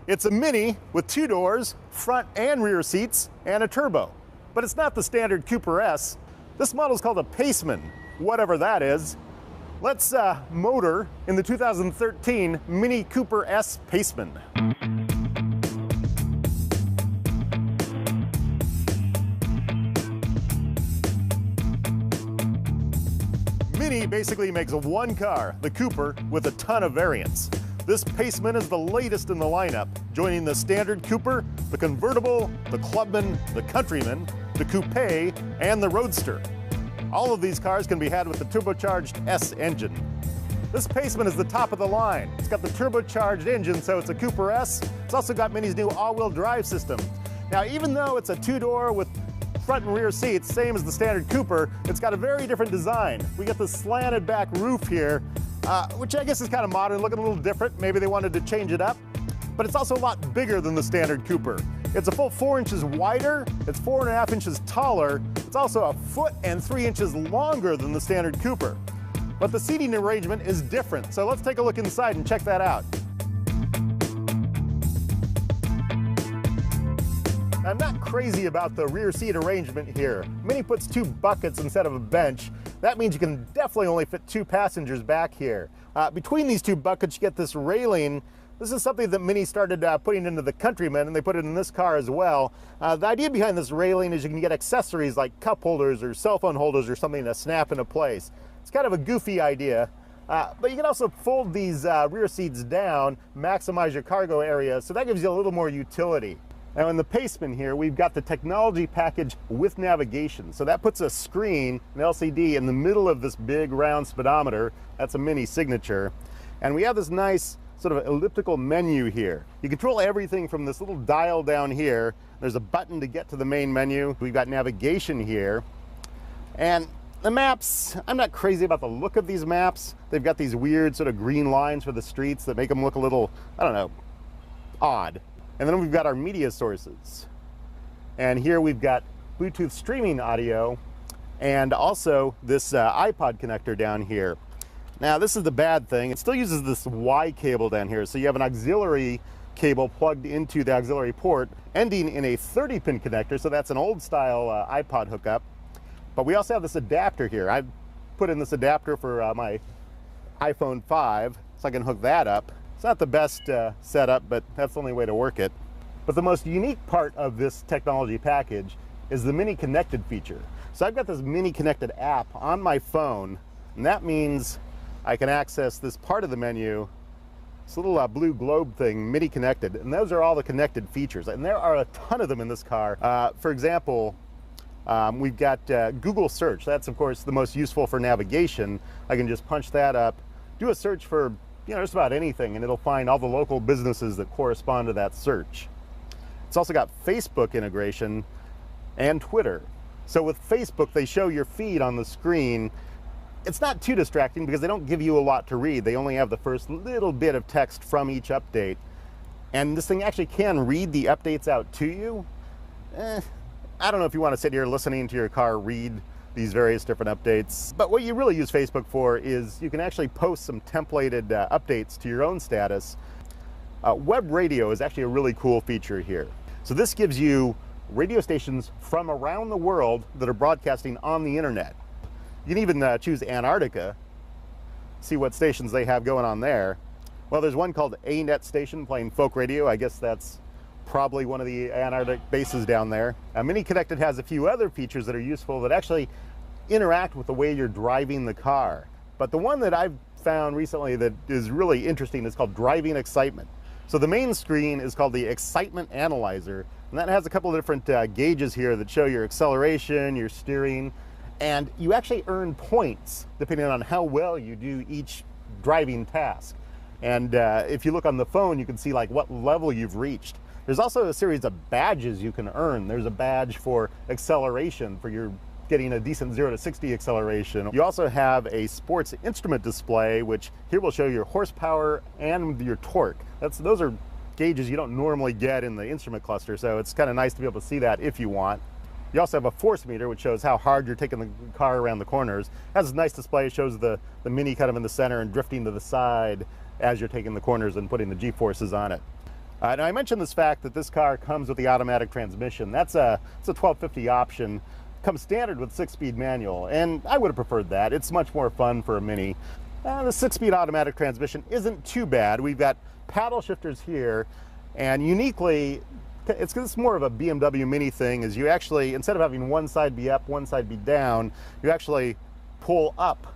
It's a Mini with 2 doors, front and rear seats, and a turbo. But it's not the standard Cooper S. This model is called a Paceman, whatever that is. Let's motor in the 2013 Mini Cooper S Paceman. Mini basically makes one car, the Cooper, with a ton of variants. This Paceman is the latest in the lineup, joining the standard Cooper, the convertible, the Clubman, the Countryman, the Coupe, and the Roadster. All of these cars can be had with the turbocharged S engine. This Paceman is the top of the line. It's got the turbocharged engine, so it's a Cooper S. It's also got Mini's new all-wheel drive system. Now, even though it's a 2-door with front and rear seats, same as the standard Cooper, it's got a very different design. We get this slanted back roof here, which I guess is kind of modern, looking a little different. Maybe they wanted to change it up, but it's also a lot bigger than the standard Cooper. It's a full 4 inches wider, it's 4.5 inches taller, it's also 1 3 inches longer than the standard Cooper. But the seating arrangement is different, so let's take a look inside and check that out. I'm not crazy about the rear seat arrangement here. Mini puts 2 buckets instead of a bench. That means you can definitely only fit 2 passengers back here. Between these 2 buckets, you get this railing. This is something that Mini started putting into the Countryman, and they put it in this car as well. The idea behind this railing is you can get accessories like cup holders or cell phone holders or something to snap into place. It's kind of a goofy idea, but you can also fold these rear seats down, maximize your cargo area, so that gives you a little more utility. Now in the Paceman here, we've got the technology package with navigation. So that puts a screen, an LCD, in the middle of this big round speedometer. That's a Mini signature. And we have this nice sort of elliptical menu here. You control everything from this little dial down here. There's a button to get to the main menu. We've got navigation here. And the maps, I'm not crazy about the look of these maps. They've got these weird sort of green lines for the streets that make them look a little, I don't know, odd. And then we've got our media sources. And here we've got Bluetooth streaming audio and also this iPod connector down here. Now this is the bad thing. It still uses this Y cable down here. So you have an auxiliary cable plugged into the auxiliary port ending in a 30-pin connector. So that's an old style iPod hookup. But we also have this adapter here. I put in this adapter for my iPhone 5 so I can hook that up. It's not the best setup, but that's the only way to work it. But the most unique part of this technology package is the Mini Connected feature. So I've got this Mini Connected app on my phone, and that means I can access this part of the menu, this little blue globe thing, Mini Connected, and those are all the connected features. And there are a ton of them in this car. For example, we've got Google Search. That's, of course, the most useful for navigation. I can just punch that up, do a search for just about anything, and it'll find all the local businesses that correspond to that search. It's also got Facebook integration and Twitter. So with Facebook, they show your feed on the screen. It's not too distracting because they don't give you a lot to read. They only have the first little bit of text from each update. And this thing actually can read the updates out to you. I don't know if you want to sit here listening to your car read these various different updates. But what you really use Facebook for is you can actually post some templated updates to your own status. Web radio is actually a really cool feature here. So this gives you radio stations from around the world that are broadcasting on the internet. You can even choose Antarctica, see what stations they have going on there. Well, there's one called A-Net station playing folk radio. I guess that's probably one of the Antarctic bases down there. Mini Connected has a few other features that are useful that actually interact with the way you're driving the car. But the one that I've found recently that is really interesting is called Driving Excitement. So the main screen is called the Excitement Analyzer, and that has a couple of different gauges here that show your acceleration, your steering, and you actually earn points depending on how well you do each driving task. And if you look on the phone, you can see like what level you've reached. There's also a series of badges you can earn. There's a badge for acceleration, for your getting a decent 0 to 60 acceleration. You also have a sports instrument display, which here will show your horsepower and your torque. Those are gauges you don't normally get in the instrument cluster, so it's kind of nice to be able to see that if you want. You also have a force meter, which shows how hard you're taking the car around the corners. It has a nice display. It shows the Mini kind of in the center and drifting to the side as you're taking the corners and putting the G-forces on it. Now I mentioned this fact that this car comes with the automatic transmission. It's a 1250 option. Comes standard with 6-speed manual, and I would have preferred that. It's much more fun for a Mini. The 6-speed automatic transmission isn't too bad. We've got paddle shifters here, and uniquely, it's more of a BMW Mini thing, is you actually, instead of having one side be up, one side be down, you actually pull up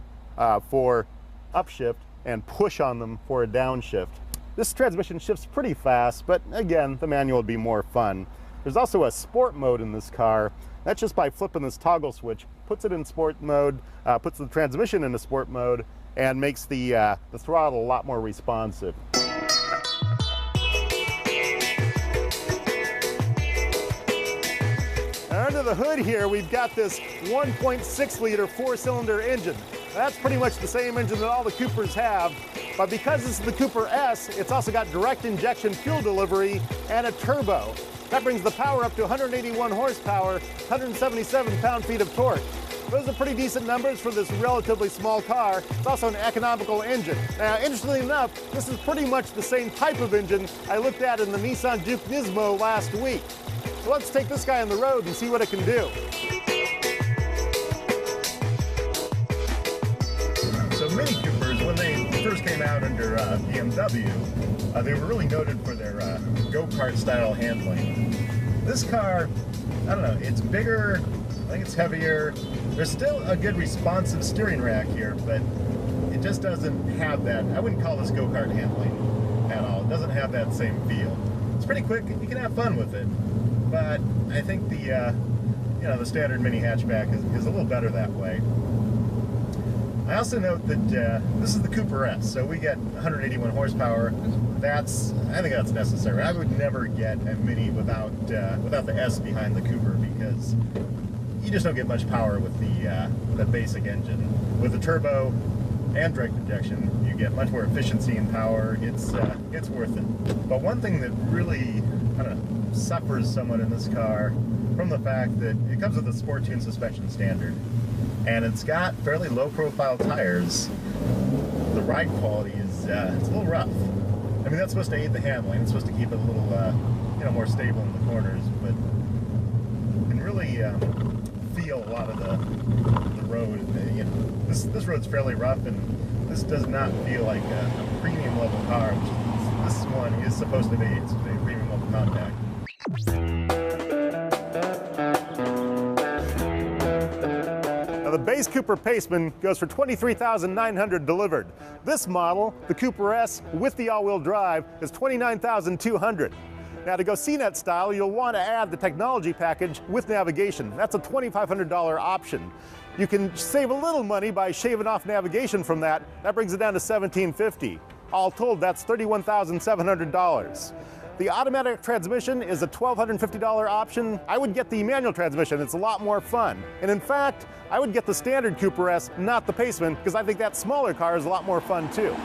for upshift and push on them for a downshift. This transmission shifts pretty fast, but again, the manual would be more fun. There's also a sport mode in this car. That's just by flipping this toggle switch, puts it in sport mode, puts the transmission into sport mode, and makes the throttle a lot more responsive. Under the hood here, we've got this 1.6 liter 4-cylinder engine. That's pretty much the same engine that all the Coopers have, but because this is the Cooper S, it's also got direct injection fuel delivery and a turbo. That brings the power up to 181 horsepower, 177 pound-feet of torque. Those are pretty decent numbers for this relatively small car. It's also an economical engine. Now, interestingly enough, this is pretty much the same type of engine I looked at in the Nissan Juke Nismo last week. So let's take this guy on the road and see what it can do. So Mini Coopers, when they first came out under BMW, they were really noted for their go-kart style handling. This car, I don't know, it's bigger, I think it's heavier. There's still a good responsive steering rack here, but it just doesn't have that. I wouldn't call this go-kart handling at all. It doesn't have that same feel. It's pretty quick, you can have fun with it, but I think the the standard Mini hatchback is a little better that way. I also note that this is the Cooper S, so we get 181 horsepower. I think that's necessary. I would never get a Mini without the S behind the Cooper, because you just don't get much power with the basic engine. With the turbo and direct injection, you get much more efficiency and power. It's worth it. But one thing that really, I don't know, suffers somewhat in this car from the fact that it comes with a Sport Tune suspension standard, and it's got fairly low profile tires. The ride quality is it's a little rough. I mean, that's supposed to aid the handling. It's supposed to keep it a little more stable in the corners, but you can really feel a lot of the road. This road's fairly rough, and this does not feel like a premium level car, which this one is supposed to be. It's a premium level compact. Now, the base Cooper Paceman goes for $23,900 delivered. This model, the Cooper S with the all-wheel drive, is $29,200. Now, to go CNET style, you'll want to add the technology package with navigation. That's a $2,500 option. You can save a little money by shaving off navigation from that. That brings it down to $1,750. All told, that's $31,700. The automatic transmission is a $1,250 option. I would get the manual transmission. It's a lot more fun. And in fact, I would get the standard Cooper S, not the Paceman, because I think that smaller car is a lot more fun too.